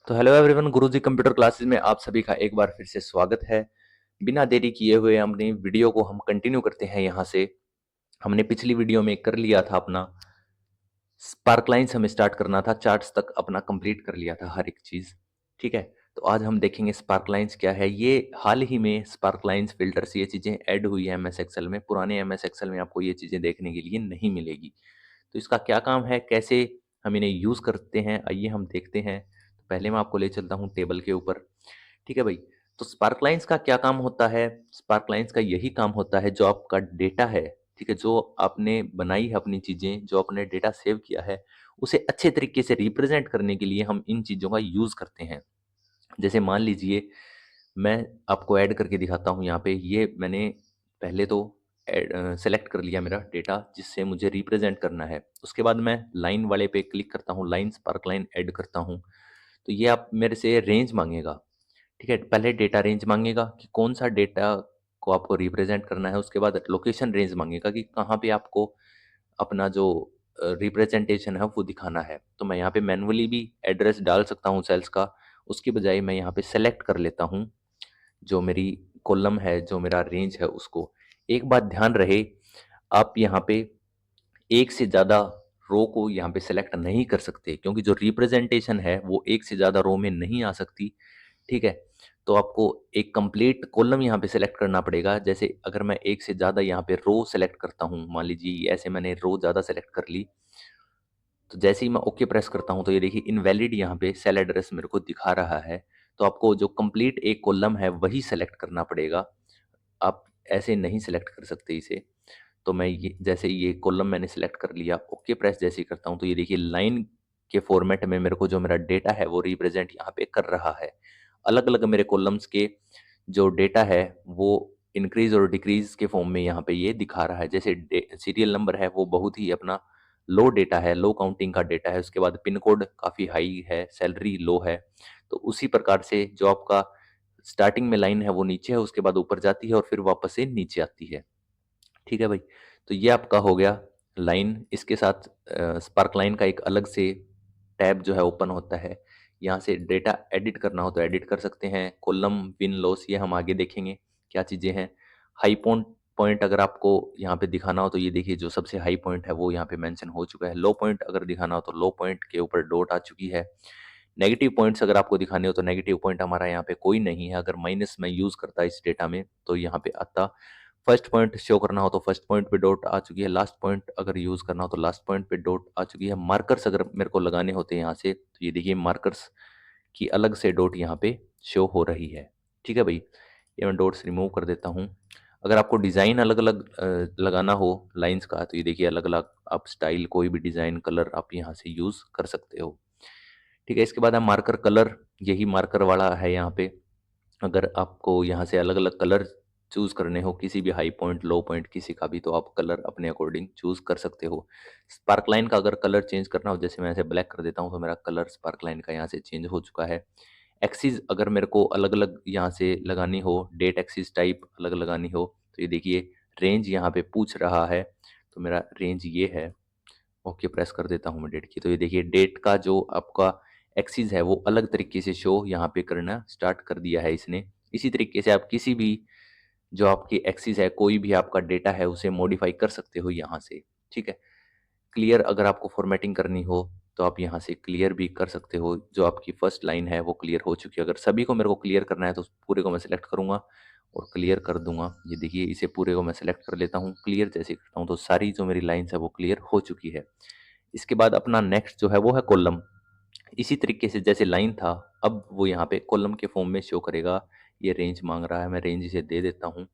तो hello everyone, गुरुजी computer classes में आप सभी का एक बार फिर से स्वागत है। बिना देरी किए हुए अपनी वीडियो को हम कंटिन्यू करते हैं। यहाँ से हमने पिछली वीडियो में कर लिया था अपना स्पार्क लाइन्स, हमें स्टार्ट करना था, चार्ट्स तक अपना कंप्लीट कर लिया था हर एक चीज़। ठीक है, तो आज हम देखेंगे स्पार्क लाइन्स क्या है। ये हाल ही में स्पार्क लाइन्स, फिल्टर्स, ये चीज़ें ऐड हुई है एमएस एक्सेल में। पुराने एमएस एक्सेल में आपको ये चीज़ें देखने के लिए नहीं मिलेगी। तो इसका क्या काम है, कैसे हम इन्हें यूज़ करते हैं, आइए हम देखते हैं। तो पहले मैं आपको ले चलता हूँ टेबल के ऊपर। ठीक है भाई, तो स्पार्क लाइन्स का क्या काम होता है? स्पार्क लाइन्स का यही काम होता है, जो आपका डेटा है, ठीक है, जो आपने बनाई है अपनी चीज़ें, जो आपने डेटा सेव किया है, उसे अच्छे तरीके से रिप्रेजेंट करने के लिए हम इन चीज़ों का यूज़ करते हैं। जैसे मान लीजिए, मैं आपको ऐड करके दिखाता हूँ यहाँ पे। ये मैंने पहले तो सेलेक्ट कर लिया मेरा डेटा जिससे मुझे रिप्रेजेंट करना है। उसके बाद मैं लाइन वाले पे क्लिक करता हूँ, लाइन स्पार्क लाइन ऐड करता हूँ। तो ये आप मेरे से रेंज मांगेगा। ठीक है, पहले डेटा रेंज मांगेगा कि कौन सा डेटा को आपको रिप्रेजेंट करना है। उसके बाद लोकेशन रेंज मांगेगा कि कहाँ पे आपको अपना जो रिप्रेजेंटेशन है वो दिखाना है। तो मैं यहाँ पे मैन्युअली भी एड्रेस डाल सकता हूँ सेल्स का। उसकी बजाय मैं यहाँ पे सेलेक्ट कर लेता हूँ जो मेरी कॉलम है, जो मेरा रेंज है उसको। एक बात ध्यान रहे, आप यहाँ पे एक से ज़्यादा रो को यहाँ पे सेलेक्ट नहीं कर सकते, क्योंकि जो रिप्रेजेंटेशन है वो एक से ज़्यादा रो में नहीं आ सकती। ठीक है, तो आपको एक कंप्लीट कॉलम यहाँ पे सेलेक्ट करना पड़ेगा। जैसे अगर मैं एक से ज़्यादा यहाँ पे रो सेलेक्ट करता हूँ, मान लीजिए ऐसे मैंने रो ज़्यादा सेलेक्ट कर ली, तो जैसे ही मैं ओके प्रेस करता हूँ तो ये देखिए इनवैलिड यहाँ पे सेल एड्रेस मेरे को दिखा रहा है। तो आपको जो कंप्लीट एक कॉलम है वही सेलेक्ट करना पड़ेगा, आप ऐसे नहीं सेलेक्ट कर सकते इसे। तो मैं ये जैसे ये कॉलम मैंने सेलेक्ट कर लिया, ओके प्रेस जैसे ही करता हूँ तो ये देखिए लाइन के फॉर्मेट में मेरे को जो मेरा डेटा है वो रिप्रेजेंट यहाँ पे कर रहा है। अलग अलग मेरे कॉलम्स के जो डेटा है वो इंक्रीज और डिक्रीज के फॉर्म में यहाँ पे ये दिखा रहा है। जैसे सीरियल नंबर है वो बहुत ही अपना लो डेटा है, लो काउंटिंग का डेटा है। उसके बाद पिन कोड काफ़ी हाई है, सैलरी लो है। तो उसी प्रकार से जो आपका स्टार्टिंग में लाइन है वो नीचे है, उसके बाद ऊपर जाती है और फिर वापस से नीचे आती है। ठीक है भाई, तो ये आपका हो गया लाइन। इसके साथ स्पार्क लाइन का एक अलग से टैब जो है ओपन होता है। यहाँ से डेटा एडिट करना हो तो एडिट कर सकते हैं। कॉलम, विन लॉस, ये हम आगे देखेंगे क्या चीज़ें हैं। हाई पॉइंट पॉइंट अगर आपको यहाँ पे दिखाना हो तो ये देखिए जो सबसे हाई पॉइंट है वो यहाँ पे मेंशन हो चुका है। लो पॉइंट अगर दिखाना हो तो लो पॉइंट के ऊपर डॉट आ चुकी है। नेगेटिव पॉइंट्स अगर आपको दिखाने हो तो नेगेटिव पॉइंट हमारा यहाँ पे कोई नहीं है। अगर माइनस में यूज़ करता इस डेटा में तो यहाँ पे आता। फर्स्ट पॉइंट शो करना हो तो फर्स्ट पॉइंट पे डॉट आ चुकी है। लास्ट पॉइंट अगर यूज़ करना हो तो लास्ट पॉइंट पे डॉट आ चुकी है। मार्कर्स अगर मेरे को लगाने होते हैं यहाँ से तो ये देखिए मार्कर्स की अलग से डॉट यहाँ पे शो हो रही है। ठीक है भाई, ये मैं डॉट्स रिमूव कर देता हूँ। अगर आपको डिज़ाइन अलग अलग लगाना हो लाइंस का तो ये देखिए अलग अलग आप स्टाइल, कोई भी डिज़ाइन कलर आप यहाँ से यूज़ कर सकते हो। ठीक है, इसके बाद है मार्कर कलर। यही मार्कर वाला है यहाँ पे। अगर आपको यहाँ से अलग अलग कलर चूज़ करने हो किसी भी हाई पॉइंट, लो पॉइंट किसी का भी, तो आप कलर अपने अकॉर्डिंग चूज़ कर सकते हो। स्पार्क लाइन का अगर कलर चेंज करना हो, जैसे मैं ऐसे ब्लैक कर देता हूँ तो मेरा कलर स्पार्क लाइन का यहाँ से चेंज हो चुका है। एक्सिस अगर मेरे को अलग अलग यहाँ से लगानी हो, डेट एक्सिस टाइप अलग लगानी हो तो ये देखिए रेंज यहाँ पे पूछ रहा है। तो मेरा रेंज ये है। ओके प्रेस कर देता हूँ मैं डेट की, तो ये देखिए डेट का जो आपका एक्सिस है वो अलग तरीके से शो यहाँ पे करना स्टार्ट कर दिया है इसने। इसी तरीके से आप किसी भी जो आपकी एक्सिस है, कोई भी आपका डेटा है, उसे मॉडिफाई कर सकते हो यहाँ से। ठीक है, क्लियर अगर आपको फॉर्मेटिंग करनी हो तो आप यहाँ से क्लियर भी कर सकते हो। जो आपकी फर्स्ट लाइन है वो क्लियर हो चुकी है। अगर सभी को मेरे को क्लियर करना है तो पूरे को मैं सिलेक्ट करूँगा और क्लियर कर दूंगा। ये देखिए इसे पूरे को मैं सिलेक्ट कर लेता हूँ, क्लियर जैसे करता हूँ तो सारी जो मेरी लाइन्स है वो क्लियर हो चुकी है। इसके बाद अपना नेक्स्ट जो है वो है कॉलम। इसी तरीके से जैसे लाइन था, अब वो यहाँ पे कॉलम के फॉर्म में शो करेगा। ये रेंज मांग रहा है, मैं रेंज इसे दे देता हूँ।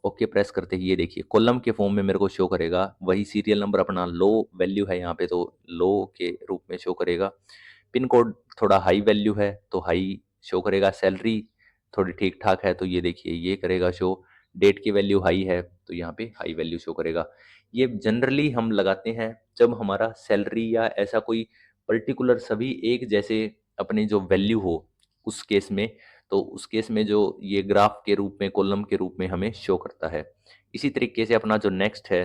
ओके प्रेस करते ही ये देखिए कॉलम के फॉर्म में मेरे को शो करेगा। वही सीरियल नंबर अपना लो वैल्यू है यहाँ पे तो लो के रूप में शो करेगा। पिन कोड थोड़ा हाई वैल्यू है तो हाई शो करेगा। सैलरी थोड़ी ठीक ठाक है तो ये देखिए ये करेगा शो। डेट की वैल्यू हाई है तो यहाँ पे हाई वैल्यू शो करेगा। ये जनरली हम लगाते हैं जब हमारा सैलरी या ऐसा कोई पर्टिकुलर सभी एक जैसे अपनी जो वैल्यू हो उस केस में। तो उस केस में जो ये ग्राफ के रूप में, कॉलम के रूप में हमें शो करता है। इसी तरीके से अपना जो नेक्स्ट है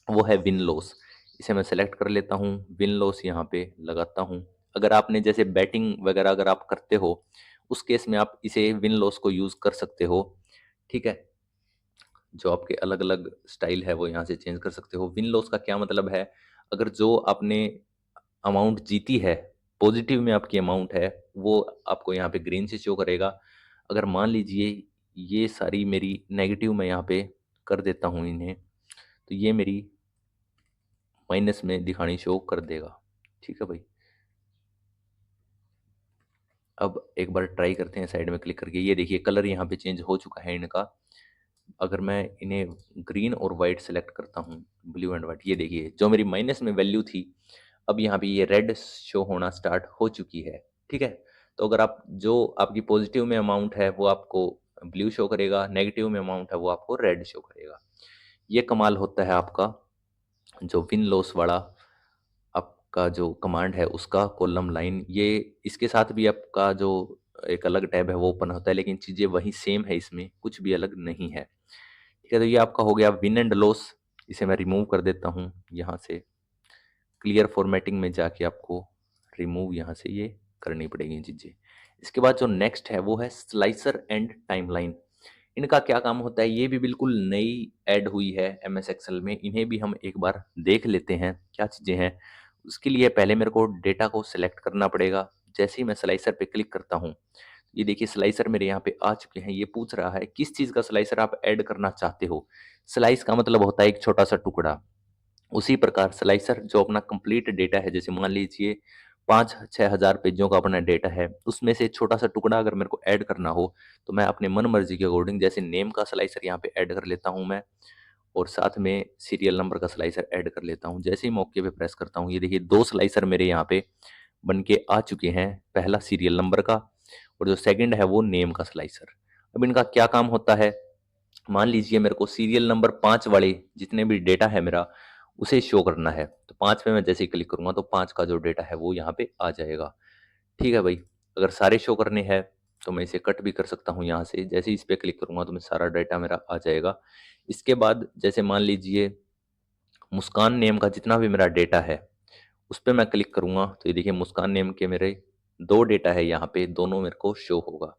वो है विन लॉस। इसे मैं सेलेक्ट कर लेता हूँ, विन लॉस यहाँ पे लगाता हूँ। अगर आपने जैसे बैटिंग वगैरह अगर आप करते हो, उस केस में आप इसे विन लॉस को यूज़ कर सकते हो, ठीक है? जो आपके अलग-अलग स्टाइल है वो यहाँ से चेंज कर सकते हो। विन लॉस का क्या मतलब है, अगर जो आपने अमाउंट जीती है, पॉजिटिव में आपकी अमाउंट है, वो आपको यहाँ पे ग्रीन से शो करेगा। अगर मान लीजिए ये सारी मेरी नेगेटिव मैं यहाँ पे कर देता हूँ इन्हें, तो ये मेरी माइनस में दिखानी शो कर देगा। ठीक है भाई। अब एक बार ट्राई करते हैं साइड में क्लिक करके। ये देखिए कलर यहाँ पे चेंज हो चुका है इनका। अगर मैं इन्हें ग्रीन और वाइट सेलेक्ट करता हूँ, ब्लू एंड वाइट, ये देखिए जो मेरी माइनस में वैल्यू थी, अब यहाँ पे ये रेड शो होना स्टार्ट हो चुकी है। ठीक है? तो अगर आप जो आपकी पॉजिटिव में अमाउंट है वो आपको ब्लू शो करेगा, नेगेटिव में अमाउंट है वो आपको रेड शो करेगा। ये कमाल होता है आपका जो विन लॉस वाला आपका जो कमांड है उसका कॉलम लाइन, ये इसके साथ भी आपका जो एक अलग टैब है वो ओपन होता है, लेकिन चीज़ें वही सेम है, इसमें कुछ भी अलग नहीं है। ठीक है, तो ये आपका हो गया विन एंड लॉस। इसे मैं रिमूव कर देता हूँ यहाँ से। क्लियर फॉर्मेटिंग में जाके आपको रिमूव यहाँ से ये करनी पड़ेगी चीज़ें। इसके बाद जो नेक्स्ट है वो है स्लाइसर एंड टाइमलाइन। इनका क्या काम होता है, ये भी बिल्कुल नई ऐड हुई है एमएस एक्सेल में। इन्हें भी हम एक बार देख लेते हैं क्या चीज़ें हैं। उसके लिए पहले मेरे को डेटा को सिलेक्ट करना पड़ेगा। जैसे ही मैं स्लाइसर पे क्लिक करता हूँ, ये देखिए स्लाइसर मेरे यहाँ पे आ चुके हैं। ये पूछ रहा है किस चीज़ का स्लाइसर आप ऐड करना चाहते हो। स्लाइस का मतलब होता है एक छोटा सा टुकड़ा। उसी प्रकार स्लाइसर जो अपना कंप्लीट डेटा है, जैसे मान लीजिए 5-6 हज़ार पेजों का अपना डेटा है, उसमें से छोटा-सा टुकड़ा अगर मेरे को ऐड करना हो, तो मैं अपने मन-मर्ज़ी के अकॉर्डिंग जैसे नेम का स्लाइसर यहाँ पे ऐड कर लेता हूँ मैं, और साथ में सीरियल नंबर का स्लाइसर ऐड कर लेता हूँ। जैसे ही मैं ओके पे प्रेस करता हूँ, ये देखिए 2 स्लाइसर मेरे यहाँ पे बन के आ चुके हैं। पहला सीरियल नंबर का और जो सेकंड है वो नेम का स्लाइसर। अब इनका क्या काम होता है, मान लीजिए मेरे को सीरियल नंबर 5 वाले जितने भी डेटा है मेरा, उसे शो करना है। तो 5 पे मैं जैसे ही क्लिक करूँगा तो 5 का जो डेटा है वो यहाँ पे आ जाएगा। ठीक है भाई। अगर सारे शो करने हैं तो मैं इसे कट भी कर सकता हूँ यहाँ से। जैसे ही इस पे क्लिक करूँगा तो मैं सारा डेटा मेरा आ जाएगा। इसके बाद जैसे मान लीजिए मुस्कान नेम का जितना भी मेरा डेटा है, उस पे मैं क्लिक करूँगा तो ये देखिए मुस्कान नेम के मेरे 2 डेटा है यहाँ पे, दोनों मेरे को शो होगा।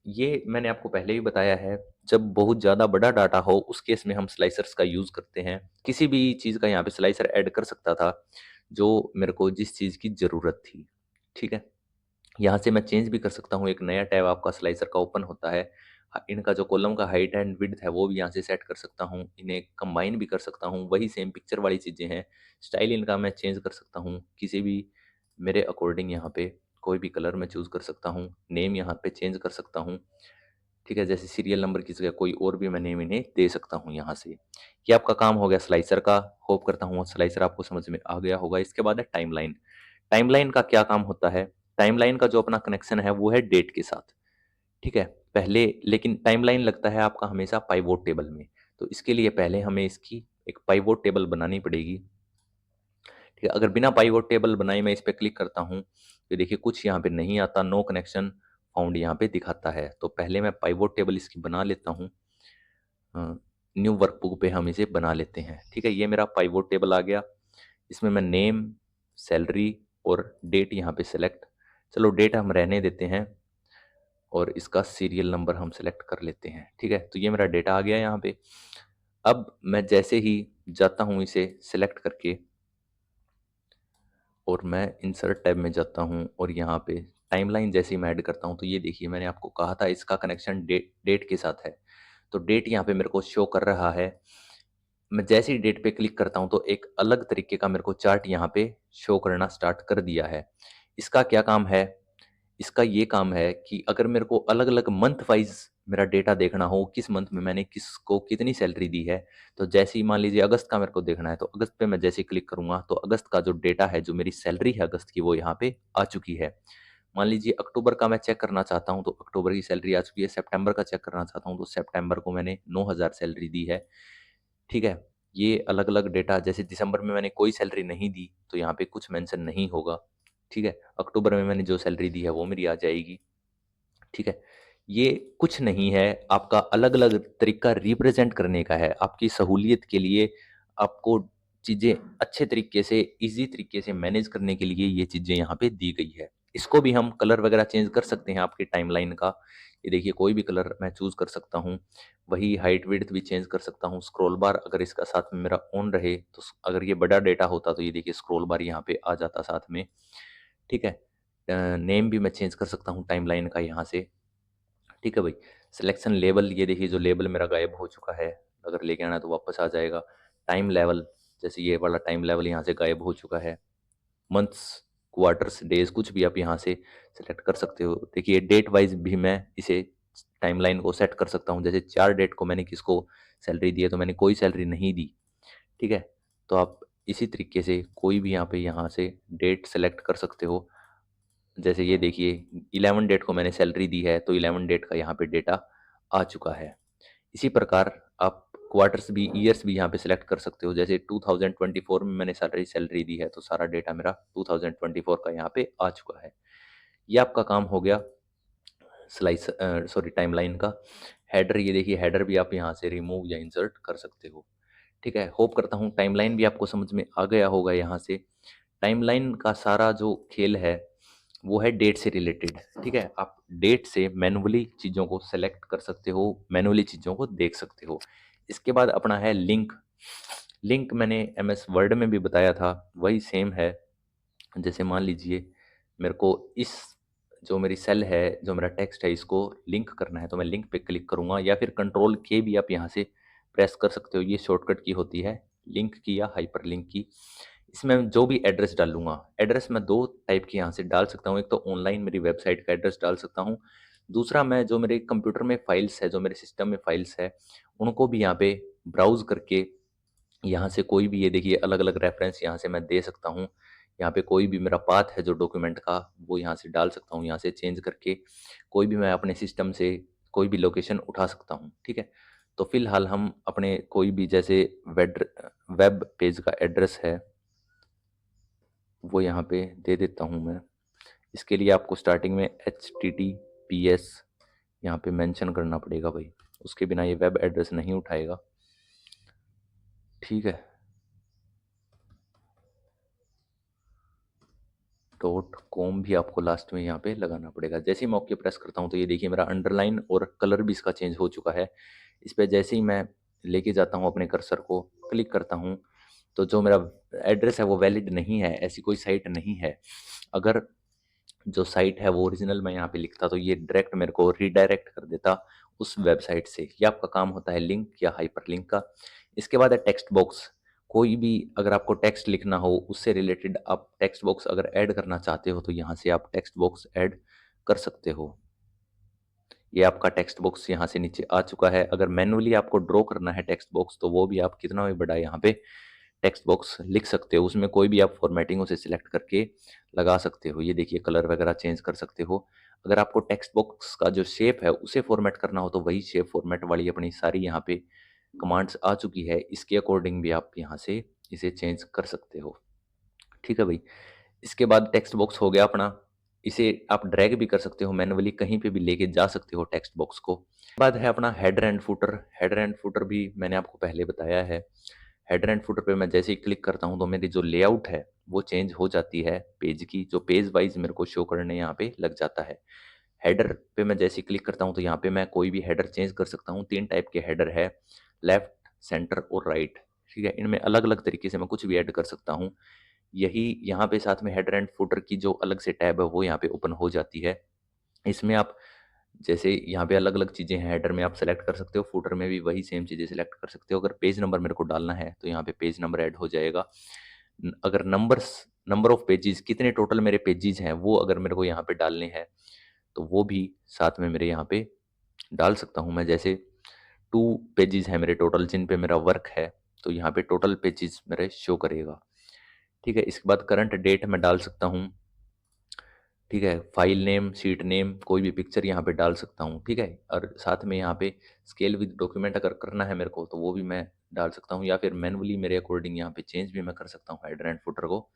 ये मैंने आपको पहले भी बताया है, जब बहुत ज़्यादा बड़ा डाटा हो उस केस में हम स्लाइसर्स का यूज़ करते हैं। किसी भी चीज़ का यहाँ पे स्लाइसर ऐड कर सकता था, जो मेरे को जिस चीज़ की ज़रूरत थी। ठीक है? यहाँ से मैं चेंज भी कर सकता हूँ, एक नया टैब आपका स्लाइसर का ओपन होता है। इनका जो कॉलम का हाइट एंड विड्थ है वो भी यहाँ से सेट कर सकता हूँ, इन्हें कंबाइन भी कर सकता हूँ, वही सेम पिक्चर वाली चीज़ें हैं। स्टाइल इनका मैं चेंज कर सकता हूँ, किसी भी मेरे अकॉर्डिंग यहाँ पे कोई भी कलर मैं चूज़ कर सकता हूँ, नेम यहाँ पे चेंज कर सकता हूँ। ठीक है? जैसे सीरियल नंबर की जगह कोई और भी मैं नेम इन्हें दे सकता हूँ यहाँ से। ये आपका काम हो गया स्लाइसर का। होप करता हूँ स्लाइसर आपको समझ में आ गया होगा। इसके बाद है टाइमलाइन। टाइमलाइन का क्या काम होता है? टाइमलाइन का जो अपना कनेक्शन है वो है डेट के साथ। ठीक है? पहले लेकिन टाइमलाइन लगता है आपका हमेशा पाइवोट टेबल में। तो इसके लिए पहले हमें इसकी एक पाइवोट टेबल बनानी पड़ेगी। ठीक है? अगर बिना पाइवोट टेबल बनाए मैं इस पे क्लिक करता हूँ, तो देखिए कुछ यहाँ पे नहीं आता, नो कनेक्शन फाउंड यहाँ पे दिखाता है। तो पहले मैं पाइवोट टेबल इसकी बना लेता हूँ। न्यू वर्कबुक पे हम इसे बना लेते हैं। ठीक है? ये मेरा पाइवोट टेबल आ गया। इसमें मैं नेम, सैलरी और डेट यहाँ पे सेलेक्ट, चलो डेट हम रहने देते हैं और इसका सीरियल नंबर हम सेलेक्ट कर लेते हैं। ठीक है? तो ये मेरा डेटा आ गया यहाँ पे। अब मैं जैसे ही जाता हूँ इसे सेलेक्ट करके और मैं इंसर्ट टैब में जाता हूँ और यहाँ पे टाइमलाइन जैसे ही मैं ऐड करता हूँ, तो ये देखिए मैंने आपको कहा था इसका कनेक्शन डेट डेट के साथ है। तो डेट यहाँ पे मेरे को शो कर रहा है। मैं जैसे ही डेट पे क्लिक करता हूँ तो एक अलग तरीके का मेरे को चार्ट यहाँ पे शो करना स्टार्ट कर दिया है। इसका क्या काम है? इसका ये काम है कि अगर मेरे को अलग-अलग मंथ वाइज़ मेरा डेटा देखना हो, किस मंथ में मैंने किसको कितनी सैलरी दी है, तो जैसे ही मान लीजिए अगस्त का मेरे को देखना है, तो अगस्त पे मैं जैसे ही क्लिक करूँगा, तो अगस्त का जो डेटा है, जो मेरी सैलरी है अगस्त की, वो यहाँ पे आ चुकी है। मान लीजिए अक्टूबर का मैं चेक करना चाहता हूँ, तो अक्टूबर की सैलरी आ चुकी है। सितंबर का चेक करना चाहता हूँ, तो सितंबर को मैंने 9,000 सैलरी दी है। ठीक है? ये अलग-अलग डेटा, जैसे दिसंबर में मैंने कोई सैलरी नहीं दी, तो यहाँ पे कुछ मेंशन नहीं होगा। ठीक है? अक्टूबर में मैंने जो सैलरी दी है, वो मेरी आ जाएगी। ठीक है? ये कुछ नहीं है, आपका अलग-अलग तरीका रिप्रेज़ेंट करने का है। आपकी सहूलियत के लिए आपको चीज़ें अच्छे तरीके से, ईज़ी तरीके से मैनेज करने के लिए ये चीज़ें यहाँ पे दी गई है। इसको भी हम कलर वगैरह चेंज कर सकते हैं आपकी टाइमलाइन का। ये देखिए कोई भी कलर मैं चूज़ कर सकता हूँ। वही हाइट विड्थ भी चेंज कर सकता हूँ। स्क्रॉल बार अगर इसका साथ में मेरा ऑन रहे तो अगर ये बड़ा डेटा होता तो ये देखिए स्क्रॉल बार यहाँ पे आ जाता साथ में, ठीक है। नेम भी मैं चेंज कर सकता हूँ टाइमलाइन का यहाँ से, ठीक है भाई। सिलेक्शन लेवल, ये देखिए जो लेबल मेरा गायब हो चुका है, अगर लेके आना है तो वापस आ जाएगा। टाइम लेवल, जैसे ये वाला टाइम लेवल यहाँ से गायब हो चुका है। मंथ्स, क्वार्टर्स, डेज कुछ भी आप यहाँ से सेलेक्ट कर सकते हो। देखिए डेट वाइज भी मैं इसे टाइमलाइन को सेट कर सकता हूँ। जैसे 4 डेट को मैंने किसको सैलरी दी है, तो मैंने कोई सैलरी नहीं दी, ठीक है। तो आप इसी तरीके से कोई भी यहाँ पे यहाँ से डेट सेलेक्ट कर सकते हो। जैसे ये देखिए 11 डेट को मैंने सैलरी दी है, तो 11 डेट का यहाँ पे डेटा आ चुका है। इसी प्रकार आप क्वार्टर्स भी, ईयर्स भी यहाँ पे सिलेक्ट कर सकते हो। जैसे 2024 में मैंने सैलरी दी है, तो सारा डेटा मेरा 2024 का यहाँ पे आ चुका है। ये आपका काम हो गया सॉरी टाइमलाइन का। हेडर, ये देखिए हेडर भी आप यहाँ से रिमूव या इंसर्ट कर सकते हो, ठीक है। होप करता हूँ टाइमलाइन भी आपको समझ में आ गया होगा। यहाँ से टाइमलाइन का सारा जो खेल है वो है डेट से रिलेटेड, ठीक है। आप डेट से मैनुअली चीज़ों को सेलेक्ट कर सकते हो, मैनुअली चीज़ों को देख सकते हो। इसके बाद अपना है लिंक। लिंक मैंने एमएस वर्ड में भी बताया था, वही सेम है। जैसे मान लीजिए मेरे को इस जो मेरी सेल है, जो मेरा टेक्स्ट है, इसको लिंक करना है, तो मैं लिंक पे क्लिक करूँगा, या फिर कंट्रोल के भी आप यहाँ से प्रेस कर सकते हो। ये शॉर्टकट की होती है लिंक की या हाइपर लिंक की। इसमें जो भी एड्रेस डालूँगा, एड्रेस मैं 2 टाइप के यहाँ से डाल सकता हूँ। एक तो ऑनलाइन मेरी वेबसाइट का एड्रेस डाल सकता हूँ। दूसरा मैं जो मेरे कंप्यूटर में फाइल्स है, जो मेरे सिस्टम में फाइल्स है, उनको भी यहाँ पे ब्राउज़ करके यहाँ से कोई भी, ये देखिए अलग-अलग रेफ़रेंस यहाँ से मैं दे सकता हूँ। यहाँ पे कोई भी मेरा पाथ है जो डॉक्यूमेंट का, वो यहाँ से डाल सकता हूँ, यहाँ से चेंज करके कोई भी मैं अपने सिस्टम से कोई भी लोकेशन उठा सकता हूँ, ठीक है। तो फ़िलहाल हम अपने कोई भी जैसे वेब पेज का एड्रेस है, वो यहाँ पे दे देता हूँ मैं। इसके लिए आपको स्टार्टिंग में एचटीटीपीएस यहाँ पे मेंशन करना पड़ेगा भाई, उसके बिना ये वेब एड्रेस नहीं उठाएगा, ठीक है। डॉट कॉम भी आपको लास्ट में यहाँ पे लगाना पड़ेगा। जैसे ही मैं ओके प्रेस करता हूँ तो ये देखिए मेरा अंडरलाइन और कलर भी इसका चेंज हो चुका है। इस पे जैसे ही मैं लेके जाता हूँ अपने कर्सर को, क्लिक करता हूँ, तो जो मेरा एड्रेस है वो वैलिड नहीं है, ऐसी कोई साइट नहीं है। अगर जो साइट है वो ओरिजिनल मैं यहाँ पे लिखता तो ये डायरेक्ट मेरे को रीडायरेक्ट कर देता उस वेबसाइट से। ये आपका काम होता है लिंक या हाइपरलिंक का। इसके बाद है टेक्स्ट बॉक्स। कोई भी अगर आपको टेक्स्ट लिखना हो, उससे रिलेटेड आप टेक्स्ट बॉक्स अगर ऐड करना चाहते हो, तो यहाँ से आप टेक्स्ट बॉक्स ऐड कर सकते हो। ये आपका टेक्स्ट बॉक्स यहाँ से नीचे आ चुका है। अगर मैनुअली आपको ड्रॉ करना है टेक्स्ट बॉक्स, तो वो भी आप कितना भी बड़ा यहाँ पे टेक्स्ट बॉक्स लिख सकते हो। उसमें कोई भी आप फॉर्मेटिंग उसे सिलेक्ट करके लगा सकते हो। ये देखिए कलर वगैरह चेंज कर सकते हो। अगर आपको टेक्स्ट बॉक्स का जो शेप है उसे फॉर्मेट करना हो, तो वही शेप फॉर्मेट वाली अपनी सारी यहाँ पे कमांड्स आ चुकी है। इसके अकॉर्डिंग भी आप यहाँ से इसे चेंज कर सकते हो, ठीक है भाई। इसके बाद टेक्स्ट बॉक्स हो गया अपना। इसे आप ड्रैग भी कर सकते हो, मैनुअली कहीं पे भी लेके जा सकते हो टेक्स्ट बॉक्स को। बाद है अपना header and footer. Header and footer भी मैंने आपको पहले बताया है। हेडर एंड फुटर पे मैं जैसे ही क्लिक करता हूँ तो मेरी जो लेआउट है वो चेंज हो जाती है पेज की, जो पेज वाइज मेरे को शो करने यहाँ पे लग जाता है। हेडर पे मैं जैसे ही क्लिक करता हूँ तो यहाँ पे मैं कोई भी हेडर चेंज कर सकता हूँ। 3 टाइप के हेडर है, लेफ्ट, सेंटर और राइट, ठीक है। इनमें अलग-अलग तरीके से मैं कुछ भी ऐड कर सकता हूँ। यही यहाँ पे साथ में हेडर एंड फुटर की जो अलग से टैब है वो यहाँ पे ओपन हो जाती है। इसमें आप जैसे यहाँ पे अलग-अलग चीज़ें हैं, हेडर में आप सेलेक्ट कर सकते हो, फुटर में भी वही सेम चीज़ें सेलेक्ट कर सकते हो। अगर पेज नंबर मेरे को डालना है तो यहाँ पे पेज नंबर ऐड हो जाएगा। अगर नंबर ऑफ पेजेस, कितने टोटल मेरे पेजेस हैं, वो अगर मेरे को यहाँ पे डालने हैं, तो वो भी साथ में मेरे यहाँ पे डाल सकता हूँ मैं। जैसे 2 पेजेस हैं मेरे टोटल जिन पे मेरा वर्क है, तो यहाँ पे टोटल पेजेस मेरे शो करेगा, ठीक है। इसके बाद करंट डेट मैं डाल सकता हूँ, ठीक है। फाइल नेम, शीट नेम, कोई भी पिक्चर यहाँ पे डाल सकता हूँ, ठीक है। और साथ में यहाँ पे स्केल विद डॉक्यूमेंट अगर करना है मेरे को, तो वो भी मैं डाल सकता हूँ, या फिर मैनुअली मेरे अकॉर्डिंग यहाँ पे चेंज भी मैं कर सकता हूँ हेडर एंड फुटर को।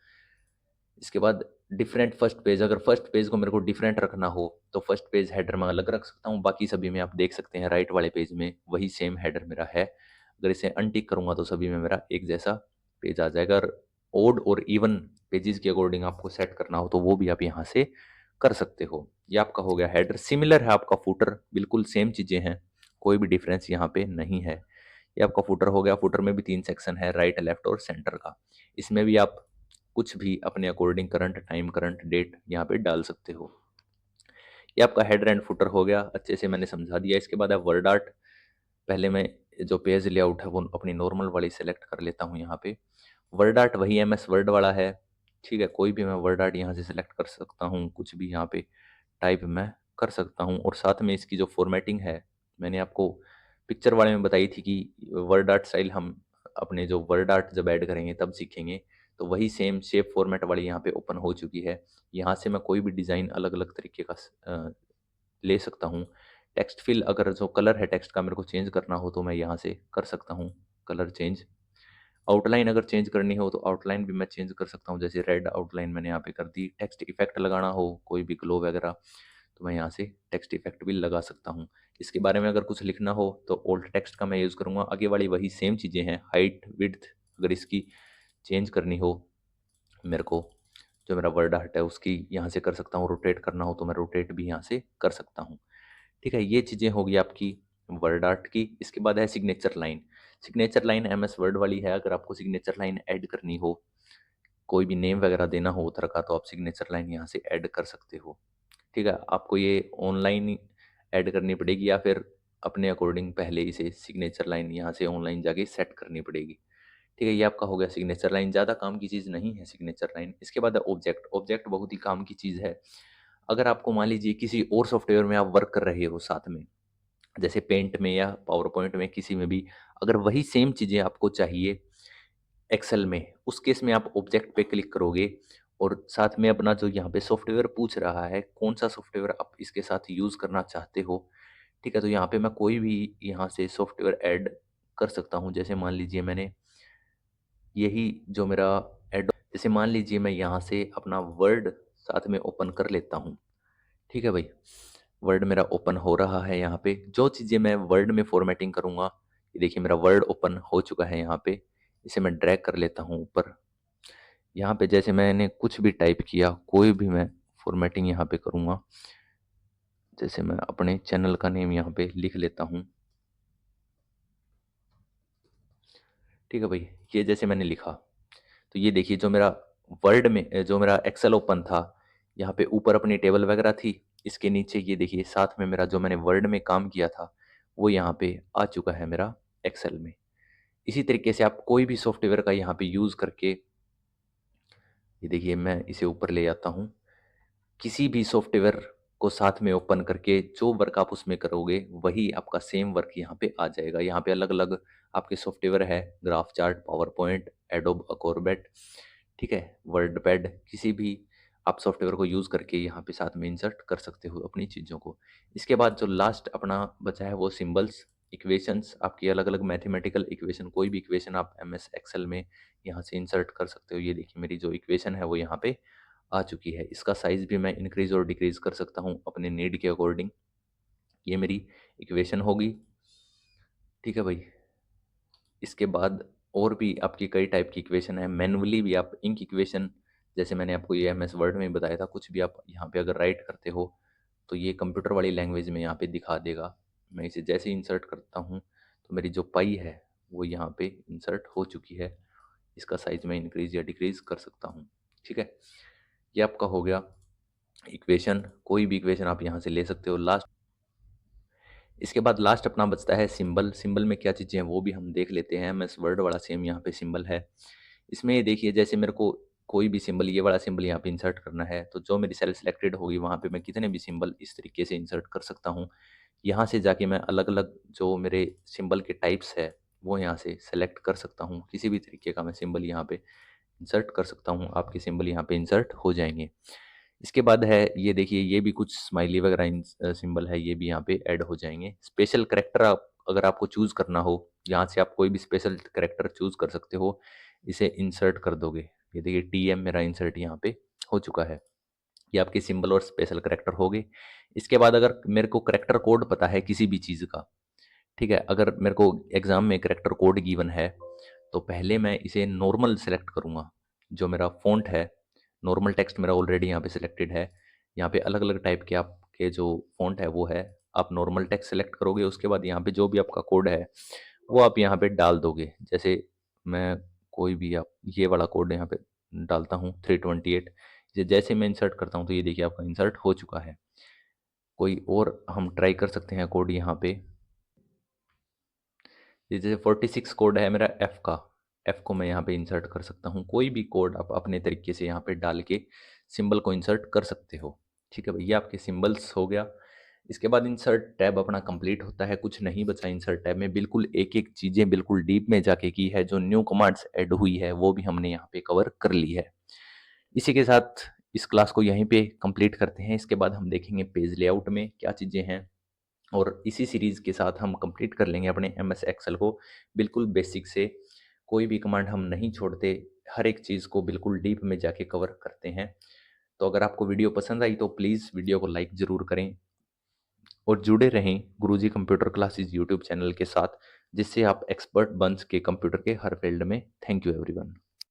इसके बाद डिफरेंट फर्स्ट पेज, अगर फर्स्ट पेज को मेरे को डिफरेंट रखना हो तो फर्स्ट पेज हेडर मैं अलग रख सकता हूँ। बाकी सभी में आप देख सकते हैं राइट वाले पेज में वही सेम हेडर मेरा है। अगर इसे अनटिक करूँगा तो सभी में मेरा एक जैसा पेज आ जाएगा। और ओड और इवन पेजेस के अकॉर्डिंग आपको सेट करना हो तो वो भी आप यहाँ से कर सकते हो। ये आपका हो गया हेडर। सिमिलर है आपका फुटर, बिल्कुल सेम चीज़ें हैं, कोई भी डिफरेंस यहाँ पे नहीं है। ये आपका फुटर हो गया। फुटर में भी 3 सेक्शन है, राइट, लेफ्ट और सेंटर का। इसमें भी आप कुछ भी अपने according current time, current date यहाँ पे डाल सकते हो। ये आपका हेडर एंड फुटर हो गया, अच्छे से मैंने समझा दिया। इसके बाद है वर्ड आर्ट। पहले मैं जो पेज लेआउट है वो अपनी नॉर्मल वाली सेलेक्ट कर लेता हूँ यहाँ पे। वर्ड आर्ट वही एमएस वर्ड वाला है, ठीक है। कोई भी मैं वर्ड आर्ट यहाँ से सिलेक्ट कर सकता हूँ, कुछ भी यहाँ पे टाइप मैं कर सकता हूँ। और साथ में इसकी जो फॉर्मेटिंग है, मैंने आपको पिक्चर वाले में बताई थी कि वर्ड आर्ट स्टाइल हम अपने जो वर्ड आर्ट जब ऐड करेंगे तब सीखेंगे। तो वही सेम शेप फॉर्मेट वाली यहाँ पे ओपन हो चुकी है। यहाँ से मैं कोई भी डिज़ाइन अलग अलग तरीके का ले सकता हूँ। टेक्स्ट फिल, अगर जो कलर है टेक्स्ट का मेरे को चेंज करना हो तो मैं यहाँ से कर सकता हूँ कलर चेंज। आउटलाइन अगर चेंज करनी हो तो आउटलाइन भी मैं चेंज कर सकता हूँ, जैसे रेड आउटलाइन मैंने यहाँ पे कर दी। टेक्स्ट इफेक्ट लगाना हो, कोई भी ग्लो वगैरह, तो मैं यहाँ से टेक्स्ट इफेक्ट भी लगा सकता हूँ। इसके बारे में अगर कुछ लिखना हो तो ओल्ड टेक्स्ट का मैं यूज़ करूँगा। आगे वाली वही सेम चीज़ें हैं, हाइट विड्थ अगर इसकी चेंज करनी हो मेरे को, जो मेरा वर्ड आर्ट है उसकी यहाँ से कर सकता हूँ। रोटेट करना हो तो मैं रोटेट भी यहाँ से कर सकता हूँ, ठीक है। ये चीज़ें होगी आपकी वर्ड आर्ट की। इसके बाद है signature line. Signature line MS word वाली है। अगर आपको सिग्नेचर लाइन ऐड करनी हो, कोई भी नेम वगैरह देना हो उधर का, तो आप सिग्नेचर लाइन यहाँ से ऐड कर सकते हो, ठीक है। आपको ये ऑनलाइन ऐड करनी पड़ेगी या फिर अपने अकॉर्डिंग पहले इसे सिग्नेचर लाइन यहाँ से ऑनलाइन जाके सेट करनी पड़ेगी, ठीक है। ये आपका हो गया सिग्नेचर लाइन। ज़्यादा काम की चीज़ नहीं है सिग्नेचर लाइन। इसके बाद है ऑब्जेक्ट। ऑब्जेक्ट बहुत ही काम की चीज़ है। अगर आपको मान लीजिए किसी और सॉफ्टवेयर में आप वर्क कर रहे हो साथ में, जैसे पेंट में या पावर पॉइंट में, किसी में भी अगर वही सेम चीज़ें आपको चाहिए एक्सेल में, उस केस में आप ऑब्जेक्ट पे क्लिक करोगे और साथ में अपना जो यहाँ पे सॉफ्टवेयर पूछ रहा है, कौन सा सॉफ्टवेयर आप इसके साथ यूज़ करना चाहते हो, ठीक है। तो यहाँ पे मैं कोई भी यहाँ से सॉफ्टवेयर ऐड कर सकता हूँ। जैसे मान लीजिए मैंने यही जो मेरा ऐड, जैसे मान लीजिए मैं यहाँ से अपना वर्ड साथ में ओपन कर लेता हूँ, ठीक है भाई। वर्ड मेरा ओपन हो रहा है। यहाँ पे जो चीज़ें मैं वर्ड में फॉर्मेटिंग करूँगा, ये देखिए मेरा वर्ड ओपन हो चुका है यहाँ पे। इसे मैं ड्रैग कर लेता हूँ ऊपर। यहाँ पे जैसे मैंने कुछ भी टाइप किया, कोई भी मैं फॉर्मेटिंग यहाँ पे करूँगा। जैसे मैं अपने चैनल का नेम यहाँ पे लिख लेता हूँ, ठीक है भाई। ये जैसे मैंने लिखा, तो ये देखिए जो मेरा वर्ड में जो मेरा एक्सेल ओपन था, यहाँ पे ऊपर अपनी टेबल वगैरह थी। इसके नीचे ये देखिए साथ में मेरा जो मैंने वर्ड में काम किया था वो यहाँ पे आ चुका है मेरा एक्सेल में। इसी तरीके से आप कोई भी सॉफ्टवेयर का यहाँ पे यूज़ करके, ये देखिए मैं इसे ऊपर ले जाता हूँ। किसी भी सॉफ्टवेयर को साथ में ओपन करके जो वर्क आप उसमें करोगे वही आपका सेम वर्क यहाँ पे आ जाएगा। यहाँ पे अलग अलग आपके सॉफ्टवेयर है, graph chart, PowerPoint, Adobe Acrobat, ठीक है, वर्डपैड, किसी भी आप सॉफ्टवेयर को यूज़ करके यहाँ पे साथ में इंसर्ट कर सकते हो अपनी चीज़ों को। इसके बाद जो लास्ट अपना बचा है वो सिंबल्स, इक्वेशंस, आपकी अलग अलग मैथमेटिकल इक्वेशन, कोई भी इक्वेशन आप एमएस एक्सेल में यहाँ से इंसर्ट कर सकते हो। ये देखिए मेरी जो इक्वेशन है वो यहाँ पे आ चुकी है। इसका साइज़ भी मैं इंक्रीज़ और डिक्रीज़ कर सकता हूँ अपने नीड के अकॉर्डिंग। ये मेरी इक्वेशन होगी, ठीक है भाई। इसके बाद और भी आपकी कई टाइप की इक्वेशन है। मैनुअली भी आप इंक इक्वेशन, जैसे मैंने आपको ये एमएस वर्ड में बताया था, कुछ भी आप यहाँ पे अगर राइट करते हो तो ये कंप्यूटर वाली लैंग्वेज में यहाँ पे दिखा देगा। मैं इसे जैसे ही इंसर्ट करता हूँ तो मेरी जो पाई है वो यहाँ पे इंसर्ट हो चुकी है। इसका साइज़ मैं इंक्रीज़ या डिक्रीज़ कर सकता हूँ, ठीक है। ये आपका हो गया इक्वेशन। कोई भी इक्वेशन आप यहाँ से ले सकते हो। लास्ट, इसके बाद लास्ट अपना बचता है सिंबल। सिंबल में क्या चीज़ें हैं वो भी हम देख लेते हैं। एमएस वर्ड वाला सेम यहाँ पे सिंबल है। इसमें ये देखिए जैसे मेरे को कोई भी सिंबल, ये वाला सिंबल यहाँ पे इंसर्ट करना है, तो जो मेरी सेल सिलेक्टेड होगी वहाँ पे मैं कितने भी सिंबल इस तरीके से इंसर्ट कर सकता हूँ। यहाँ से जाके मैं अलग अलग जो मेरे सिंबल के टाइप्स है वो यहाँ से सेलेक्ट कर सकता हूँ। किसी भी तरीके का मैं सिंबल यहाँ पे इंसर्ट कर सकता हूँ। आपके सिंबल यहाँ पे इंसर्ट हो जाएंगे। इसके बाद है ये देखिए, ये भी कुछ स्माइली वगैरह सिंबल है, ये भी यहाँ पे ऐड हो जाएंगे। स्पेशल करेक्टर आप अगर आपको चूज़ करना हो, यहाँ से आप कोई भी स्पेशल करेक्टर चूज़ कर सकते हो। इसे इंसर्ट कर दोगे, ये देखिए टीएम मेरा इंसर्ट यहाँ पे हो चुका है। ये आपके सिंबल और स्पेशल करेक्टर हो गए। इसके बाद अगर मेरे को करेक्टर कोड पता है किसी भी चीज़ का, ठीक है, अगर मेरे को एग्जाम में करेक्टर कोड गिवन है तो पहले मैं इसे नॉर्मल सेलेक्ट करूँगा, जो मेरा फ़ॉन्ट है, नॉर्मल टेक्स्ट मेरा ऑलरेडी यहाँ पे सिलेक्टेड है। यहाँ पे अलग-अलग टाइप के आपके जो फ़ॉन्ट है वो है, आप नॉर्मल टेक्स्ट सेलेक्ट करोगे, उसके बाद यहाँ पे जो भी आपका कोड है, वो आप यहाँ पे डाल दोगे। जैसे मैं कोई भी आप ये वाला कोड यहाँ पे डालता हूँ 328, इसे जैसे मैं इंसर्ट करता हूँ तो ये देखिए आपका इंसर्ट हो चुका है। कोई और हम ट्राई कर सकते हैं कोड यहाँ पे। ये जैसे 46 कोड है मेरा एफ़ का, एफ़ को मैं यहाँ पे इंसर्ट कर सकता हूँ। कोई भी कोड आप अपने तरीके से यहाँ पे डाल के सिंबल को इंसर्ट कर सकते हो। ठीक है भाई, ये आपके सिंबल्स हो गया। इसके बाद इंसर्ट टैब अपना कंप्लीट होता है, कुछ नहीं बचा इंसर्ट टैब में, बिल्कुल एक-एक चीज़ें बिल्कुल डीप में जाके की है, जो न्यू कमांड्स ऐड हुई है वो भी हमने यहाँ पे कवर कर ली है। इसी के साथ इस क्लास को यहीं पे कंप्लीट करते हैं। इसके बाद हम देखेंगे पेज लेआउट में क्या चीज़ें हैं, और इसी सीरीज़ के साथ हम कंप्लीट कर लेंगे अपने एमएस एक्सेल को बिल्कुल बेसिक से। कोई भी कमांड हम नहीं छोड़ते, हर एक चीज़ को बिल्कुल डीप में जाके कवर करते हैं। तो अगर आपको वीडियो पसंद आई तो प्लीज़ वीडियो को लाइक ज़रूर करें और जुड़े रहें गुरुजी कंप्यूटर क्लासेस यूट्यूब चैनल के साथ, जिससे आप एक्सपर्ट बन सके कंप्यूटर के हर फील्ड में। Thank you everyone.